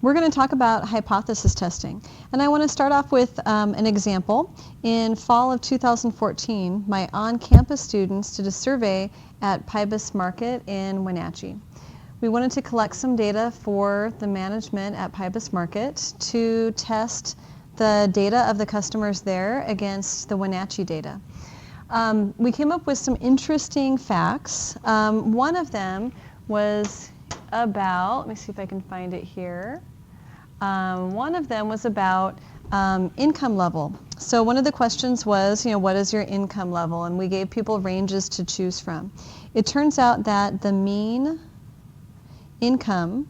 We're going to talk about hypothesis testing. And I want to start off with an example. In fall of 2014, my on-campus students did a survey at Pybus Market in Wenatchee. We wanted to collect some data for the management at Pybus Market to test the data of the customers there against the Wenatchee data. We came up with some interesting facts. One of them was about, let me see if I can find it here. One of them was about income level. So one of the questions was, what is your income level? And we gave people ranges to choose from. It turns out that the mean income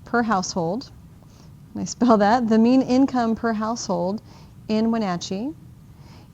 per household, can I spell that? The mean income per household in Wenatchee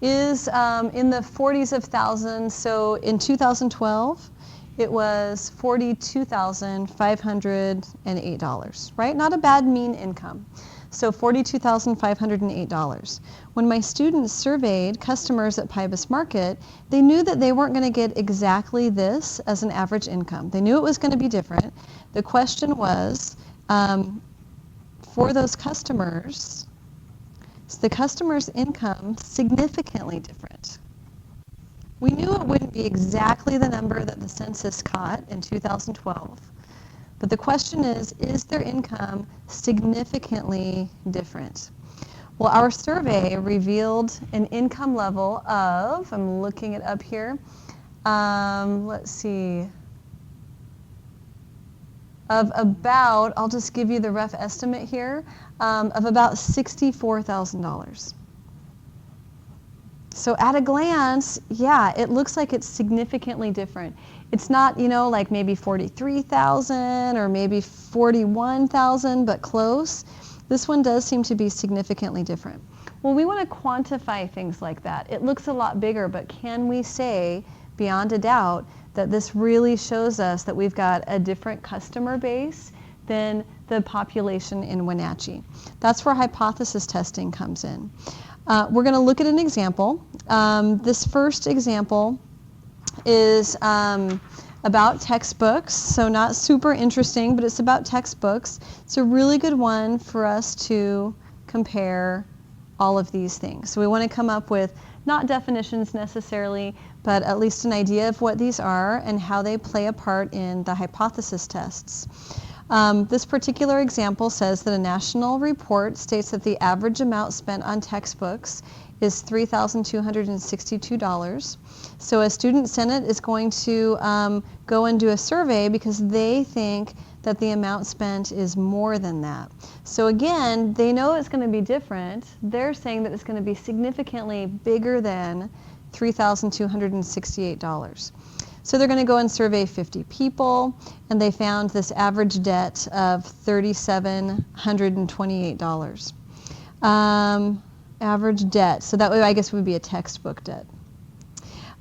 is in the 40s of thousands. So in 2012, it was $42,508, right? Not a bad mean income. So $42,508. When my students surveyed customers at Pybus Market, they knew that they weren't going to get exactly this as an average income. They knew it was going to be different. The question was, for those customers, is the customer's income significantly different? We knew it wouldn't be exactly the number that the census caught in 2012, but the question is their income significantly different? Well, our survey revealed an income level of, I'm looking it up here, let's see, of about, I'll just give you the rough estimate here, of about $64,000. So at a glance, yeah, it looks like it's significantly different. It's not, like maybe 43,000 or maybe 41,000, but close. This one does seem to be significantly different. Well, we want to quantify things like that. It looks a lot bigger, but can we say beyond a doubt that this really shows us that we've got a different customer base than the population in Wenatchee? That's where hypothesis testing comes in. We're going to look at an example. This first example is about textbooks, so not super interesting, but it's about textbooks. It's a really good one for us to compare all of these things. So we want to come up with not definitions necessarily, but at least an idea of what these are and how they play a part in the hypothesis tests. This particular example says that a national report states that the average amount spent on textbooks is $3,262. So a student senate is going to go and do a survey because they think that the amount spent is more than that. So again, they know it's going to be different. They're saying that it's going to be significantly bigger than $3,268. So they're going to go and survey 50 people, and they found this average debt of $3,728. Average debt, so that I guess would be a textbook debt.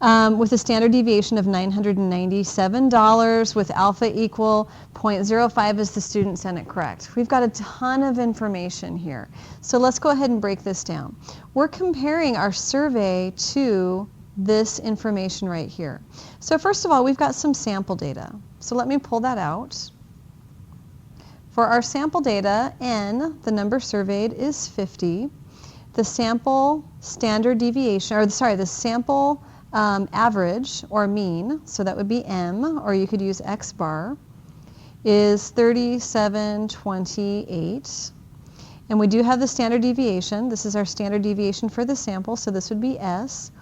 With a standard deviation of $997, with alpha equal 0.05 is the student senate correct. We've got a ton of information here. So let's go ahead and break this down. We're comparing our survey to this information right here. So first of all, we've got some sample data. So let me pull that out. For our sample data, N, the number surveyed, is 50. The sample standard deviation, or sorry, the sample average or mean, so that would be M, or you could use X bar, is 3728. And we do have the standard deviation. This is our standard deviation for the sample, so this would be S,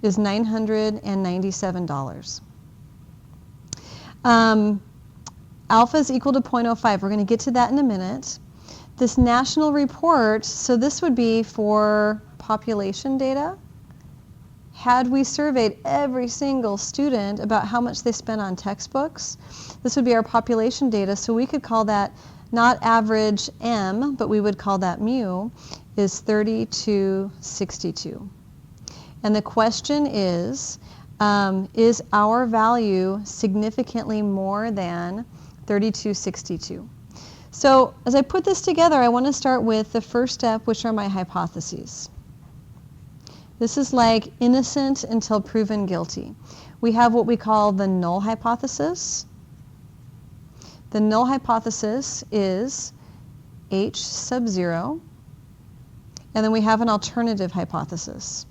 is $997. Alpha is equal to 0.05. We're going to get to that in a minute. This national report, so this would be for population data. Had we surveyed every single student about how much they spent on textbooks, this would be our population data, so we could call that not average M, but we would call that mu, is 3262. And the question is our value significantly more than 3262? So as I put this together, I want to start with the first step, which are my hypotheses. This is like innocent until proven guilty. We have what we call the null hypothesis. The null hypothesis is h sub 0. And then we have an alternative hypothesis.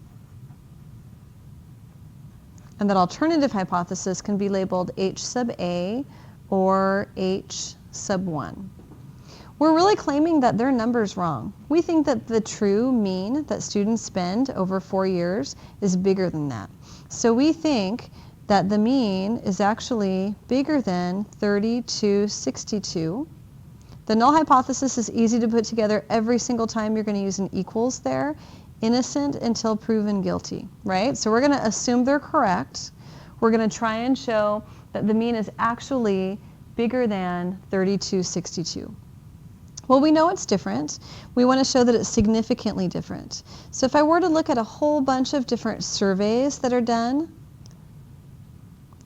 And that alternative hypothesis can be labeled h sub a or h sub 1. We're really claiming that their number's wrong. We think that the true mean that students spend over 4 years is bigger than that. So we think that the mean is actually bigger than 3262. The null hypothesis is easy to put together every single time you're going to use an equals there. Innocent until proven guilty, right? So we're going to assume they're correct. We're going to try and show that the mean is actually bigger than 3262. Well, we know it's different. We want to show that it's significantly different. So if I were to look at a whole bunch of different surveys that are done,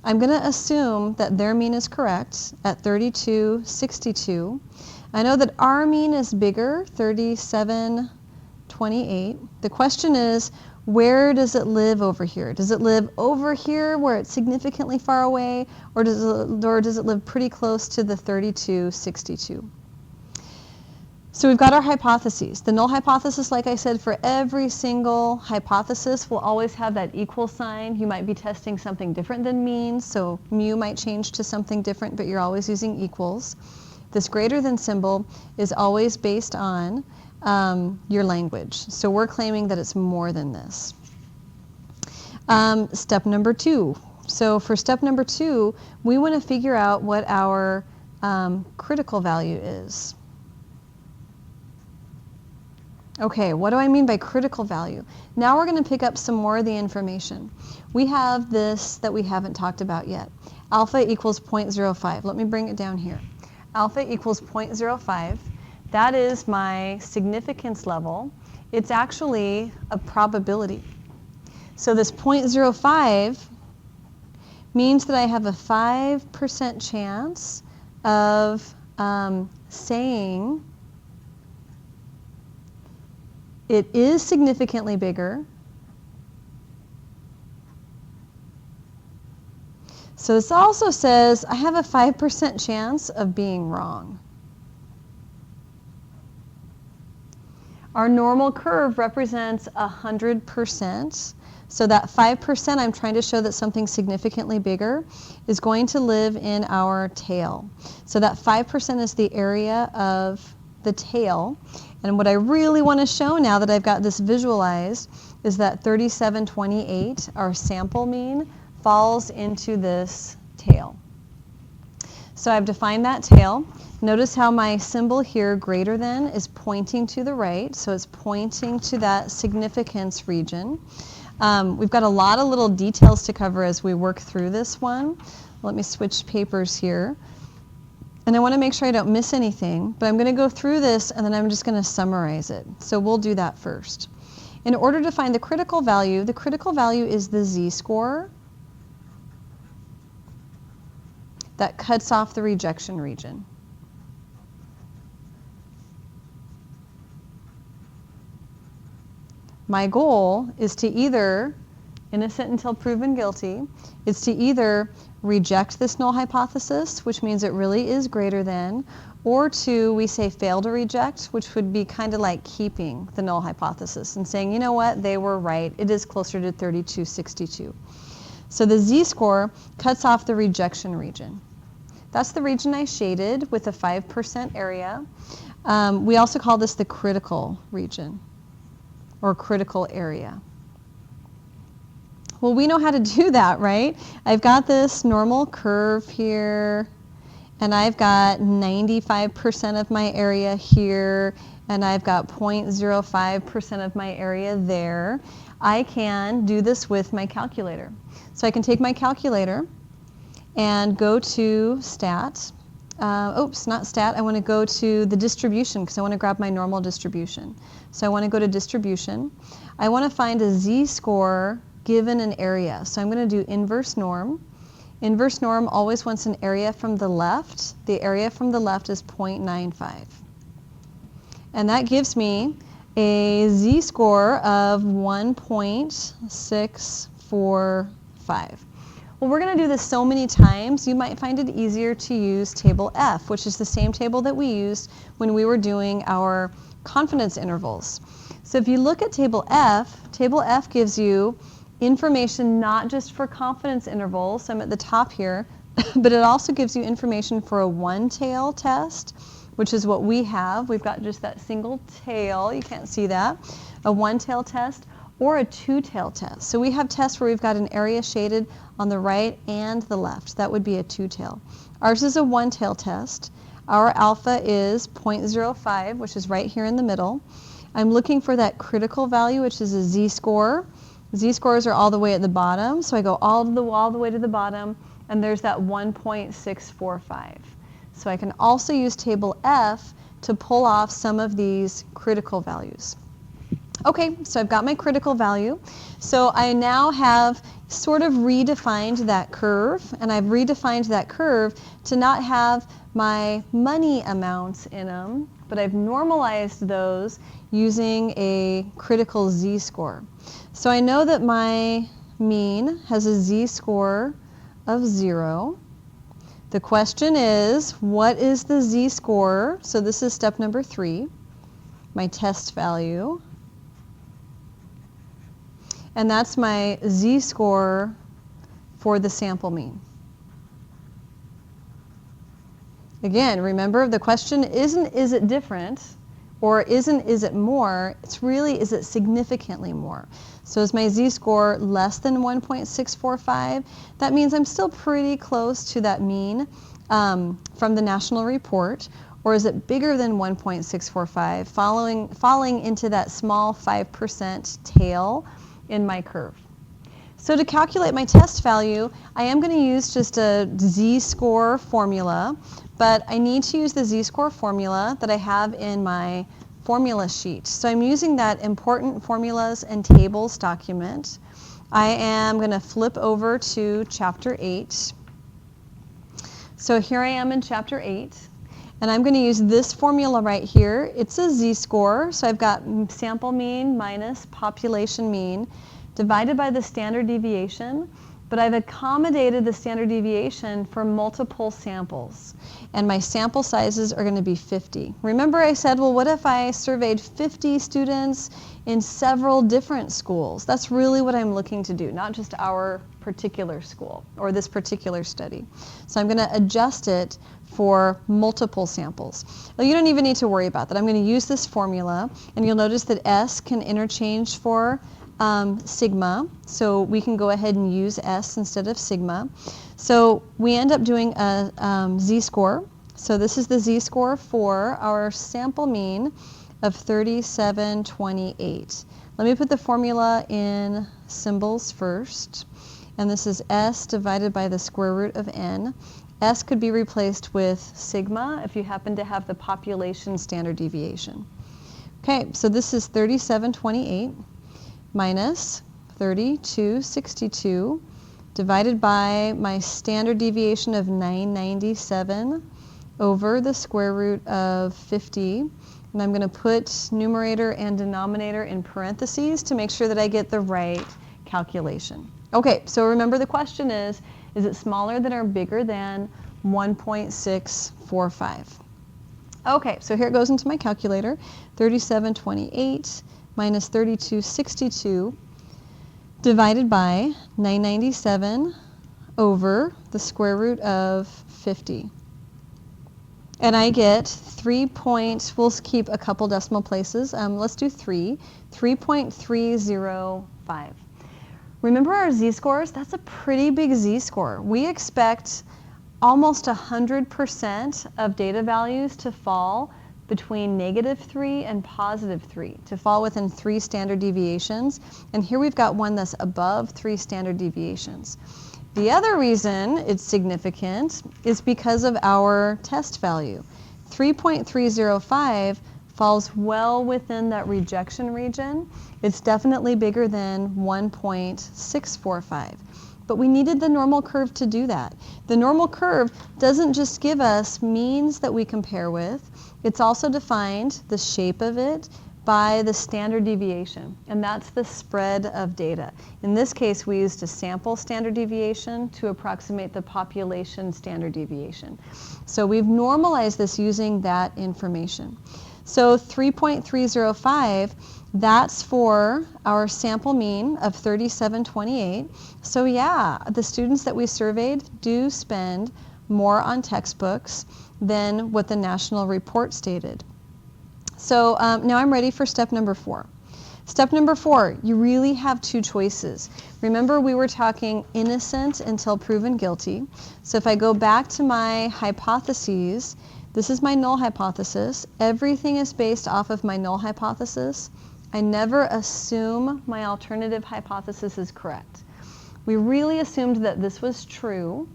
I'm going to assume that their mean is correct at 3262. I know that our mean is bigger, 3728. The question is, where does it live over here? Does it live over here where it's significantly far away, or does it live pretty close to the 3262? So we've got our hypotheses. The null hypothesis, like I said, for every single hypothesis will always have that equal sign. You might be testing something different than mean, so mu might change to something different, but you're always using equals. This greater than symbol is always based on your language. So we're claiming that it's more than this. Step number 2. So for step number 2, we want to figure out what our critical value is. Okay, what do I mean by critical value? Now we're going to pick up some more of the information. We have this that we haven't talked about yet. Alpha equals 0.05. Let me bring it down here. Alpha equals 0.05. That is my significance level. It's actually a probability. So this 0.05 means that I have a 5% chance of saying it is significantly bigger. So this also says I have a 5% chance of being wrong. Our normal curve represents 100%. So that 5%, I'm trying to show that something significantly bigger is going to live in our tail. So that 5% is the area of the tail. And what I really want to show now that I've got this visualized is that 3728, our sample mean, falls into this tail. So I've defined that tail. Notice how my symbol here, greater than, is pointing to the right. So it's pointing to that significance region. We've got a lot of little details to cover as we work through this one. Let me switch papers here. And I want to make sure I don't miss anything, but I'm going to go through this and then I'm just going to summarize it. So we'll do that first. In order to find the critical value is the z-score that cuts off the rejection region. My goal is to either, innocent until proven guilty, is to either reject this null hypothesis, which means it really is greater than, or to, we say, fail to reject, which would be kind of like keeping the null hypothesis and saying, you know what, they were right, it is closer to 3262. So the z-score cuts off the rejection region. That's the region I shaded with a 5% area. We also call this the critical region or critical area. Well, we know how to do that, right? I've got this normal curve here, and I've got 95% of my area here, and I've got 0.05% of my area there. I can do this with my calculator. So I can take my calculator and go to stat. Oops, not stat. I want to go to the distribution because I want to grab my normal distribution. So I want to go to distribution. I want to find a z-score given an area. So I'm going to do inverse norm. Inverse norm always wants an area from the left. The area from the left is 0.95. And that gives me a z-score of 1.645. Well, we're going to do this so many times, you might find it easier to use table F, which is the same table that we used when we were doing our confidence intervals. So if you look at table F gives you information not just for confidence intervals, so I'm at the top here, but it also gives you information for a one-tail test, which is what we have. We've got just that single tail, you can't see that, a one-tail test, or a two-tail test. So we have tests where we've got an area shaded on the right and the left. That would be a two-tail. Ours is a one-tail test. Our alpha is 0.05, which is right here in the middle. I'm looking for that critical value, which is a z-score. Z-scores are all the way at the bottom, so I go all the way to the bottom, and there's that 1.645. So I can also use table F to pull off some of these critical values. Okay, so I've got my critical value. So I now have sort of redefined that curve, and I've redefined that curve to not have my money amounts in them, but I've normalized those using a critical z-score. So I know that my mean has a z-score of 0. The question is, what is the z-score? So this is step number 3, my test value. And that's my z-score for the sample mean. Again, remember, the question isn't is it different, or is it more, it's really is it significantly more. So is my z-score less than 1.645? That means I'm still pretty close to that mean from the national report, or is it bigger than 1.645, falling into that small 5% tail in my curve. So to calculate my test value, I am going to use just a z-score formula, but I need to use the z-score formula that I have in my formula sheet. So I'm using that important formulas and tables document. I am going to flip over to chapter 8. So here I am in chapter 8. And I'm going to use this formula right here. It's a z-score, so I've got sample mean minus population mean divided by the standard deviation, but I've accommodated the standard deviation for multiple samples. And my sample sizes are going to be 50. Remember I said, well, what if I surveyed 50 students in several different schools? That's really what I'm looking to do, not just our particular school or this particular study. So I'm going to adjust it for multiple samples. Well, you don't even need to worry about that. I'm going to use this formula, and you'll notice that S can interchange for sigma, so we can go ahead and use S instead of sigma. So we end up doing a z-score. So this is the z-score for our sample mean of 3728. Let me put the formula in symbols first, and this is S divided by the square root of n. S could be replaced with sigma if you happen to have the population standard deviation. Okay, so this is 3728 minus 3262 divided by my standard deviation of 997 over the square root of 50. And I'm going to put numerator and denominator in parentheses to make sure that I get the right calculation. Okay, so remember the question is it smaller than or bigger than 1.645? Okay, so here it goes into my calculator. 3728 minus 3262 divided by 997 over the square root of 50. And I get we'll keep a couple decimal places. Let's do 3.305. Remember our z-scores? That's a pretty big z-score. We expect almost 100% of data values to fall between -3 and +3, to fall within 3 standard deviations. And here we've got one that's above 3 standard deviations. The other reason it's significant is because of our test value. 3.305 falls well within that rejection region. It's definitely bigger than 1.645. But we needed the normal curve to do that. The normal curve doesn't just give us means that we compare with. It's also defined, the shape of it, by the standard deviation, and that's the spread of data. In this case, we used a sample standard deviation to approximate the population standard deviation. So we've normalized this using that information. So 3.305, that's for our sample mean of 3728. So yeah, the students that we surveyed do spend more on textbooks than what the national report stated. So now I'm ready for step number 4. Step number 4, you really have two choices. Remember, we were talking innocent until proven guilty. So if I go back to my hypotheses, this is my null hypothesis. Everything is based off of my null hypothesis. I never assume my alternative hypothesis is correct. We really assumed that this was true,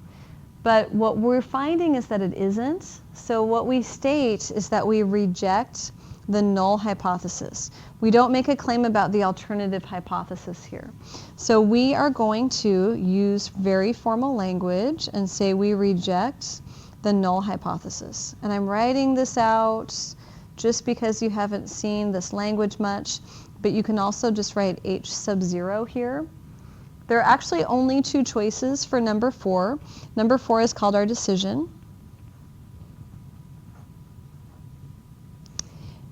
but what we're finding is that it isn't. So what we state is that we reject the null hypothesis. We don't make a claim about the alternative hypothesis here. So we are going to use very formal language and say we reject the null hypothesis. And I'm writing this out just because you haven't seen this language much, but you can also just write H sub 0 here. There are actually only two choices for number 4. Number 4 is called our decision.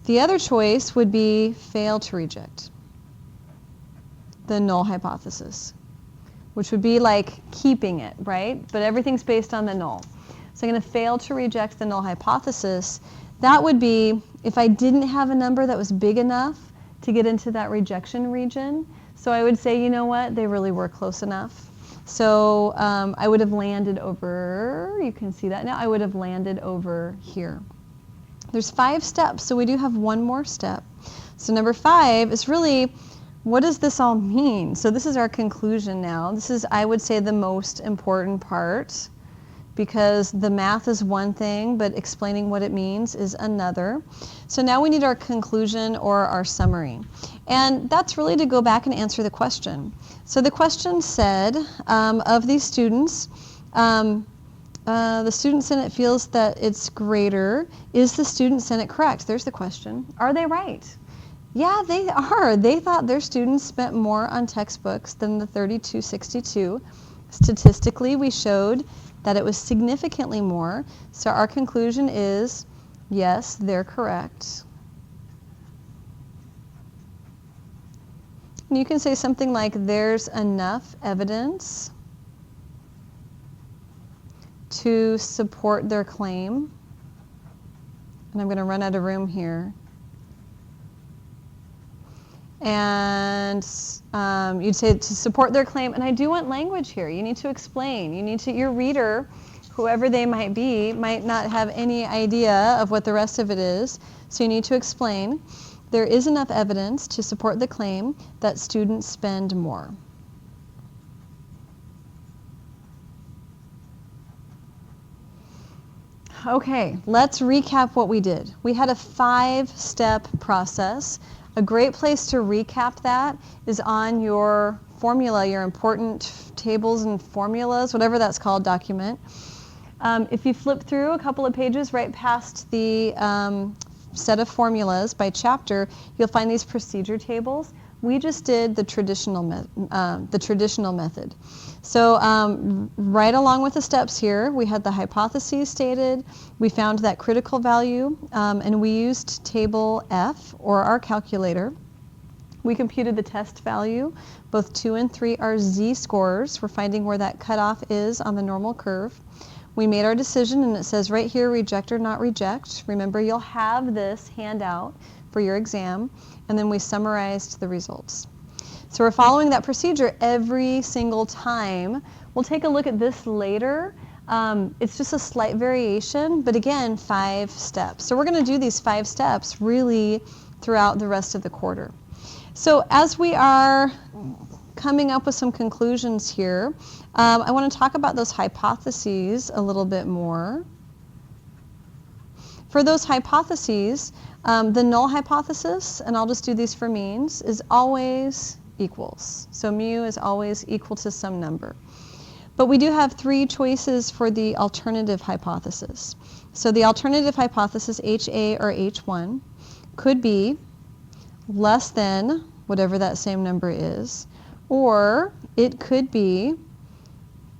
The other choice would be fail to reject the null hypothesis, which would be like keeping it, right? But everything's based on the null. So I'm going to fail to reject the null hypothesis. That would be if I didn't have a number that was big enough to get into that rejection region. So I would say, you know what, they really were close enough. So I would have landed over, you can see that now, I would have landed over here. There's 5 steps, so we do have one more step. So number 5 is really, what does this all mean? So this is our conclusion now. This is, I would say, the most important part, because the math is one thing, but explaining what it means is another. So now we need our conclusion or our summary. And that's really to go back and answer the question. So the question said, of these students, the student senate feels that it's greater. Is the student senate correct? There's the question. Are they right? Yeah, they are. They thought their students spent more on textbooks than the 3262. Statistically, we showed that it was significantly more. So our conclusion is, yes, they're correct. And you can say something like, there's enough evidence to support their claim. And I'm going to run out of room here. And you'd say to support their claim, and I do want language here. You need to explain. You need to, your reader, whoever they might be, might not have any idea of what the rest of it is. So you need to explain. There is enough evidence to support the claim that students spend more. Okay, let's recap what we did. We had a 5-step process. A great place to recap that is on your formula, your important tables and formulas, whatever that's called, document. If you flip through a couple of pages right past the set of formulas by chapter, you'll find these procedure tables. We just did the traditional method. So right along with the steps here, we had the hypotheses stated. We found that critical value, and we used table F, or our calculator. We computed the test value. Both 2 and 3 are z-scores. We're finding where that cutoff is on the normal curve. We made our decision, and it says right here, reject or not reject. Remember, you'll have this handout for your exam, and then we summarized the results. So we're following that procedure every single time. We'll take a look at this later. It's just a slight variation, but again, 5 steps. So we're going to do these 5 steps really throughout the rest of the quarter. So as we are coming up with some conclusions here, I want to talk about those hypotheses a little bit more. For those hypotheses, the null hypothesis, and I'll just do these for means, is always equals. So mu is always equal to some number. But we do have 3 choices for the alternative hypothesis. So the alternative hypothesis, HA or H1, could be less than whatever that same number is, or it could be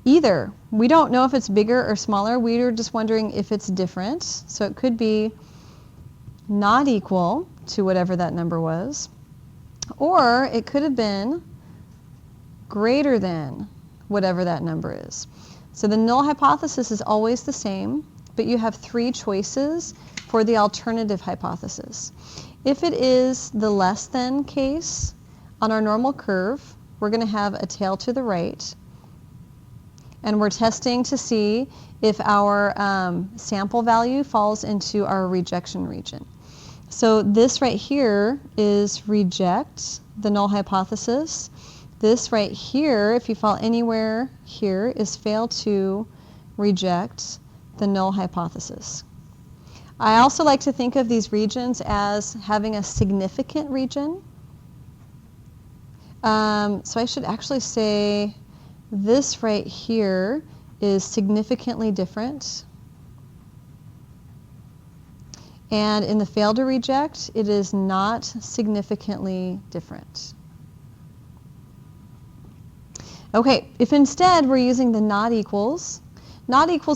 either. We don't know if it's bigger or smaller. We are just wondering if it's different. So it could be not equal to whatever that number was, or it could have been greater than whatever that number is. So the null hypothesis is always the same, but you have three choices for the alternative hypothesis. If it is the less than case, on our normal curve, we're going to have a tail to the right, and we're testing to see if our sample value falls into our rejection region. So this right here is reject the null hypothesis. This right here, if you fall anywhere here, is fail to reject the null hypothesis. I also like to think of these regions as having a significant region. So I should actually say this right here is significantly different. And in the fail to reject, it is not significantly different. Okay, if instead we're using the not equals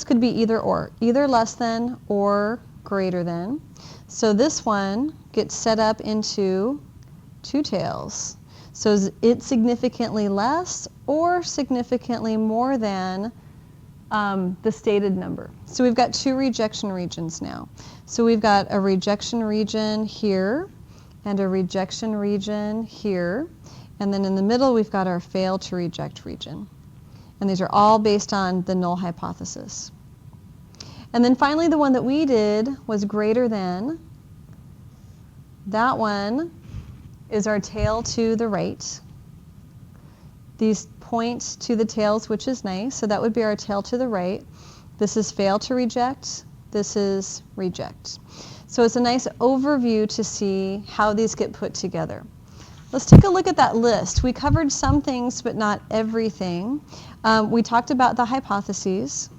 could be either or, either less than or greater than. So this one gets set up into two tails. So is it significantly less or significantly more than the stated number? So we've got two rejection regions now. So we've got a rejection region here and a rejection region here. And then in the middle, we've got our fail to reject region. And these are all based on the null hypothesis. And then finally, the one that we did was greater than. That one is our tail to the right. These point to the tails, which is nice. So that would be our tail to the right. This is fail to reject. This is reject. So it's a nice overview to see how these get put together. Let's take a look at that list. We covered some things, but not everything. We talked about the hypotheses.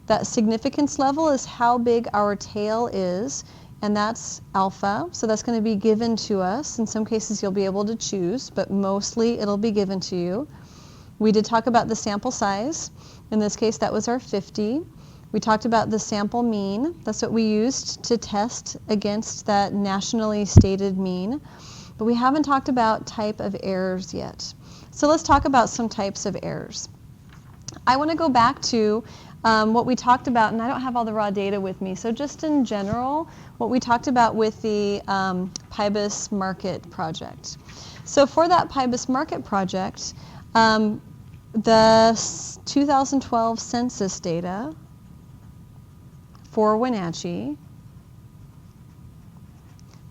That significance level is how big our tail is, and that's alpha. So that's going to be given to us. In some cases, you'll be able to choose, but mostly it'll be given to you. We did talk about the sample size. In this case, that was our 50. We talked about the sample mean. That's what we used to test against that nationally stated mean. But we haven't talked about type of errors yet. So let's talk about some types of errors. I want to go back to what we talked about, and I don't have all the raw data with me, so just in general, what we talked about with the PIBIS market project. So for that PIBIS market project, the 2012 census data for Wenatchee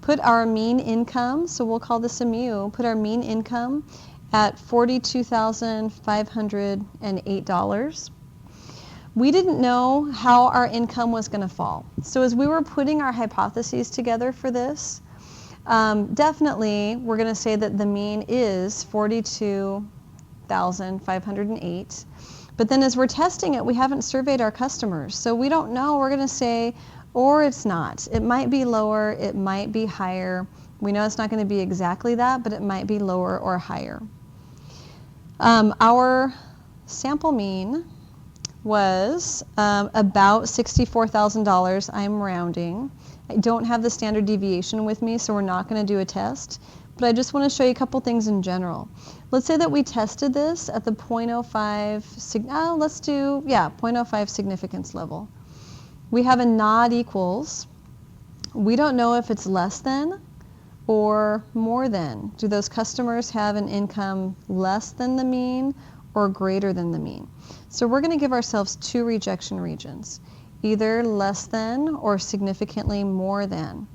put our mean income, so we'll call this a mu, put our mean income at $42,508. We didn't know how our income was going to fall. So as we were putting our hypotheses together for this, definitely we're going to say that the mean is 42,508. But then as we're testing it, we haven't surveyed our customers. So we don't know. We're going to say, or it's not. It might be lower, it might be higher. We know it's not going to be exactly that, but it might be lower or higher. Our sample mean was about $64,000. I'm rounding. I don't have the standard deviation with me, so we're not going to do a test. But I just want to show you a couple things in general. Let's say that we tested this at the 0.05, let's do, 0.05 significance level. We have a not equals. We don't know if it's less than or more than. Do those customers have an income less than the mean or greater than the mean? So we're going to give ourselves two rejection regions, either less than or significantly more than.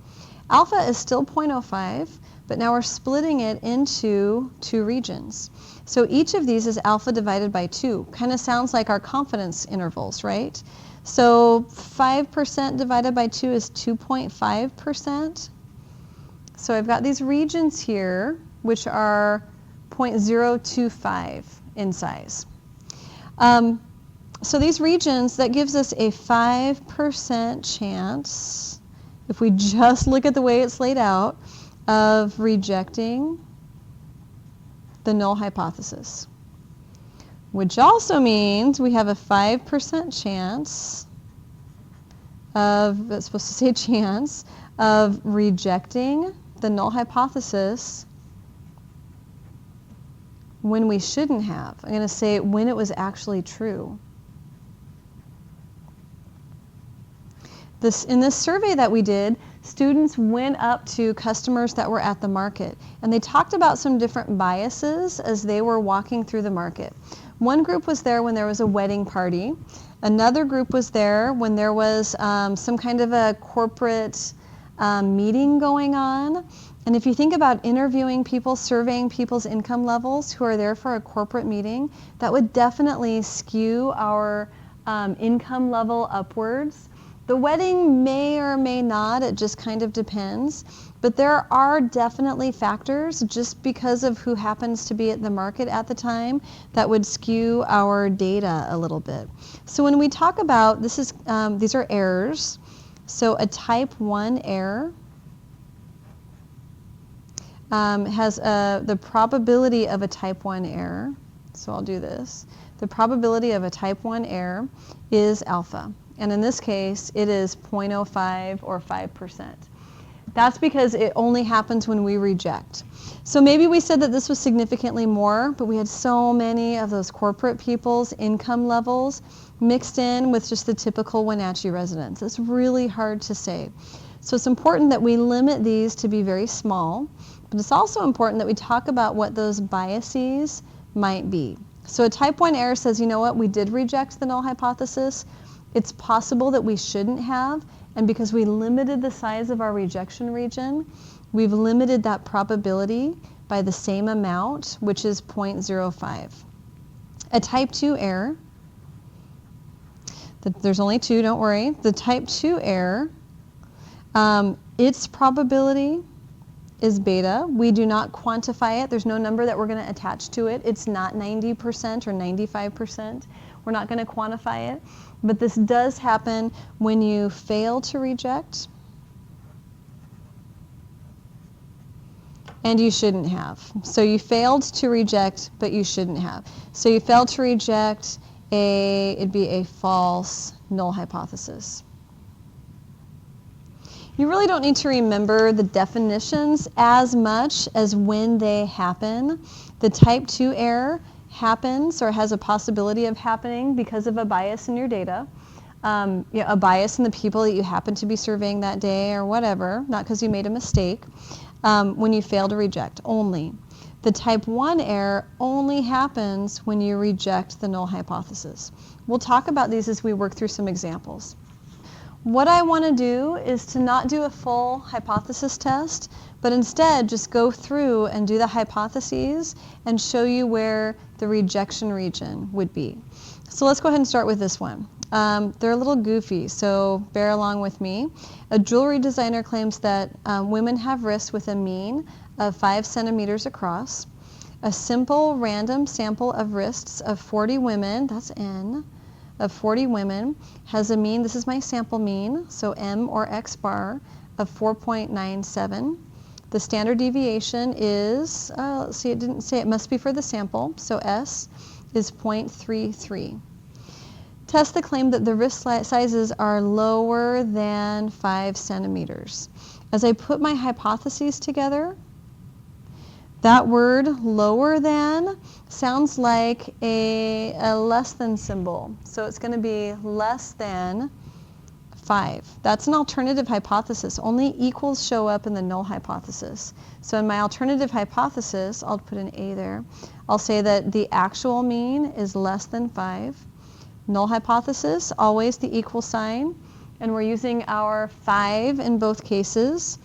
Alpha is still 0.05, but now we're splitting it into two regions. So each of these is alpha divided by 2. Kind of sounds like our confidence intervals, right? So 5% divided by 2 is 2.5%. So I've got these regions here, which are 0.025 in size. So these regions, that gives us a 5% chance, if we just look at the way it's laid out, of rejecting the null hypothesis, which also means we have a 5% chance of, it's supposed to say chance, of rejecting the null hypothesis when we shouldn't have. I'm going to say when it was actually true. In this survey that we did, students went up to customers that were at the market, and they talked about some different biases as they were walking through the market. One group was there when there was a wedding party. Another group was there when there was some kind of a corporate meeting going on. And if you think about interviewing people, surveying people's income levels who are there for a corporate meeting, that would definitely skew our income level upwards. The wedding may or may not, it just kind of depends. But there are definitely factors, just because of who happens to be at the market at the time, that would skew our data a little bit. So when we talk about, these are errors. So a type 1 error has the probability of a type 1 error. So I'll do this. The probability of a type 1 error is alpha. And in this case, it is 0.05 or 5%. That's because it only happens when we reject. So maybe we said that this was significantly more, but we had so many of those corporate people's income levels mixed in with just the typical Wenatchee residents. It's really hard to say. So it's important that we limit these to be very small, but it's also important that we talk about what those biases might be. So a type 1 error says, you know what, we did reject the null hypothesis. It's possible that we shouldn't have, and because we limited the size of our rejection region, we've limited that probability by the same amount, which is 0.05. A type 2 error, there's only two, don't worry. The type 2 error, its probability is beta. We do not quantify it. There's no number that we're going to attach to it. It's not 90% or 95%. We're not going to quantify it. But this does happen when you fail to reject and you shouldn't have. So you failed to reject, but you shouldn't have. So you failed to reject it'd be a false null hypothesis. You really don't need to remember the definitions as much as when they happen. The type 2 error happens or has a possibility of happening because of a bias in your data, a bias in the people that you happen to be surveying that day or whatever, not because you made a mistake, when you fail to reject only. The type 1 error only happens when you reject the null hypothesis. We'll talk about these as we work through some examples. What I want to do is to not do a full hypothesis test, but instead just go through and do the hypotheses and show you where the rejection region would be. So let's go ahead and start with this one. They're a little goofy, so bear along with me. A jewelry designer claims that women have wrists with a mean of 5 centimeters across. A simple random sample of wrists of 40 women, that's N, of 40 women has a mean, this is my sample mean, so M or X bar, of 4.97. The standard deviation is, let's see, it didn't say, it must be for the sample, so S is 0.33. Test the claim that the wrist sizes are lower than 5 centimeters. As I put my hypotheses together, that word lower than sounds like a less than symbol. So it's going to be less than 5. That's an alternative hypothesis. Only equals show up in the null hypothesis. So in my alternative hypothesis, I'll put an A there. I'll say that the actual mean is less than 5. Null hypothesis, always the equal sign. And we're using our 5 in both cases.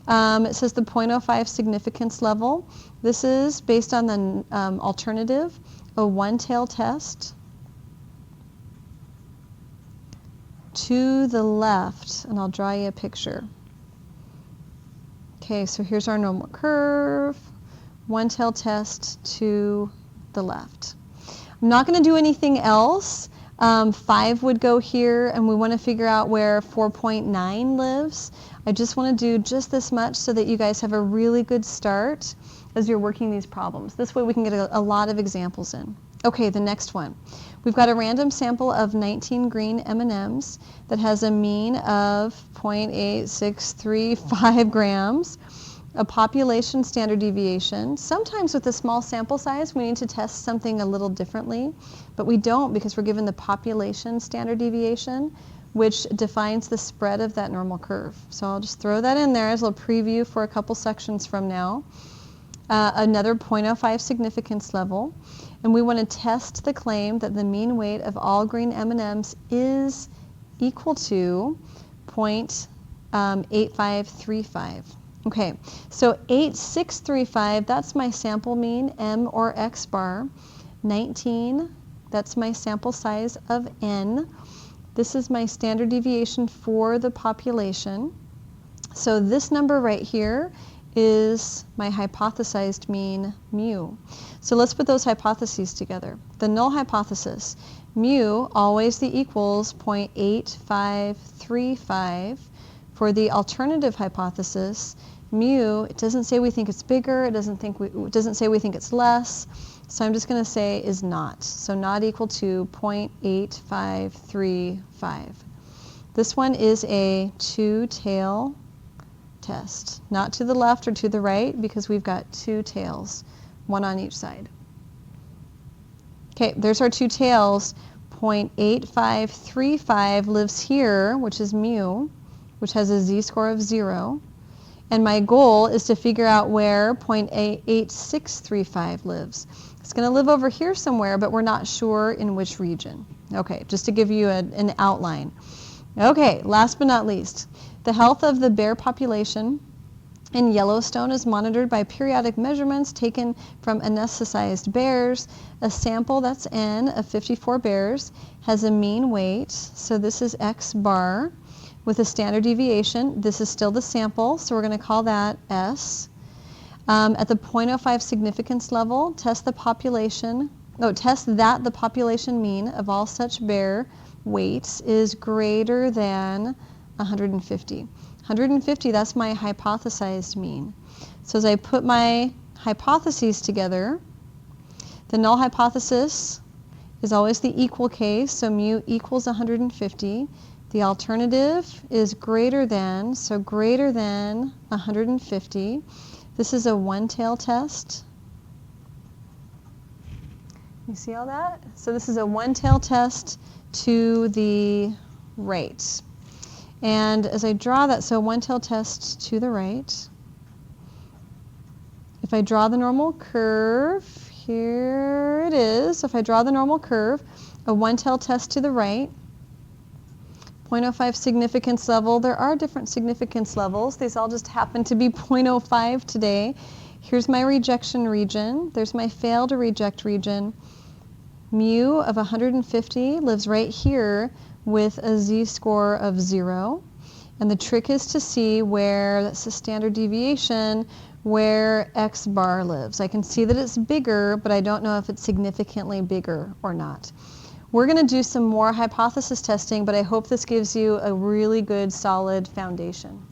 It says the 0.05 significance level. This is based on the alternative, a one-tail test to the left, and I'll draw you a picture. Okay, so here's our normal curve, one-tail test to the left. I'm not going to do anything else. 5 would go here, and we want to figure out where 4.9 lives. I just want to do just this much so that you guys have a really good start as you're working these problems. This way we can get a lot of examples in. Okay, the next one. We've got a random sample of 19 green M&Ms that has a mean of 0.8635 grams, a population standard deviation. Sometimes with a small sample size we need to test something a little differently, but we don't because we're given the population standard deviation, which defines the spread of that normal curve. So I'll just throw that in there as a preview for a couple sections from now. Another 0.05 significance level, and we want to test the claim that the mean weight of all green M&Ms is equal to 0.8535. Okay, so 8635, that's my sample mean, M or X bar. 19, that's my sample size of N. This is my standard deviation for the population. So this number right here is my hypothesized mean, mu. So let's put those hypotheses together. The null hypothesis, mu always the equals 0.8535. For the alternative hypothesis, mu, it doesn't say we think it's bigger, it doesn't say we think it's less, so I'm just going to say is not. So not equal to 0.8535. This one is a two-tail test, not to the left or to the right because we've got two tails, one on each side. Okay, there's our two tails. 0.8535 lives here, which is mu, which has a z-score of 0. And my goal is to figure out where 0.8635 lives. It's going to live over here somewhere, but we're not sure in which region. Okay, just to give you an outline. Okay, last but not least, the health of the bear population in Yellowstone is monitored by periodic measurements taken from anesthetized bears. A sample, that's N, of 54 bears, has a mean weight, so this is X bar, with a standard deviation. This is still the sample, so we're going to call that S. At the 0.05 significance level, test that the population mean of all such bear weights is greater than 150. 150, that's my hypothesized mean. So as I put my hypotheses together, the null hypothesis is always the equal case, so mu equals 150. The alternative is greater than, so greater than 150. This is a one-tail test. You see all that? So this is a one-tail test to the right. And as I draw that, so one-tail test to the right. If I draw the normal curve, here it is. So if I draw the normal curve, a one-tail test to the right, 0.05 significance level. There are different significance levels. These all just happen to be 0.05 today. Here's my rejection region. There's my fail to reject region. Mu of 150 lives right here with a z-score of 0. And the trick is to see where, that's the standard deviation, where X bar lives. I can see that it's bigger, but I don't know if it's significantly bigger or not. We're going to do some more hypothesis testing, but I hope this gives you a really good, solid foundation.